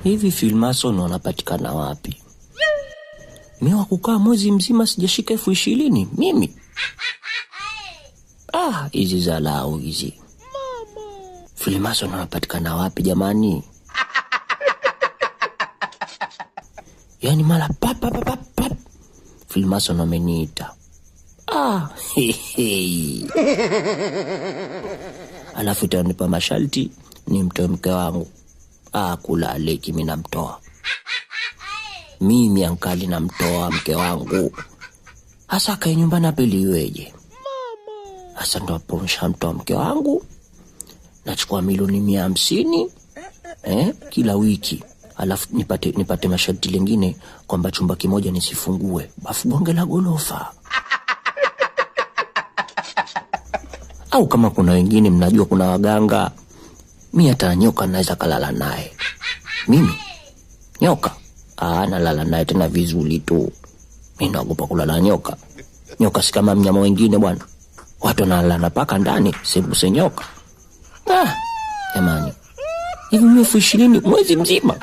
Hivi Filmason wanapatikana wapi? Mimi wakukaa mwezi mzima sijashika 20,000 mimi. Hizi za lao hizi. Filmason wanapatikana wapi jamani? Yani mala pap. Filmason wameniita. Alafu itanipa masharti nimtoe mke wangu. Kula aleki mimi namtoa. Mimi ankali namtoa mke wangu. Asa kae nyumbani apeli iweje? Asa ndo hapo nishamtoa mke wangu. Nachukua milioni 150 kila wiki. Alafu nipate masharti lingine kwamba chumba kimoja nisifungue. Bafu bonge la gorofa. Au kama kuna wengine mnajua kuna waganga, mimi hata nyoka naweza kalala naye. Mimi nyoka nalala naye tena vizuri tu. Mimi naogopa kulala nyoka. Nyoka si kama mnyama wengine bwana. Watu wanalala paka ndani, sembuse nyoka. Jamani. Hivi mimi 20,000 mwezi mzima.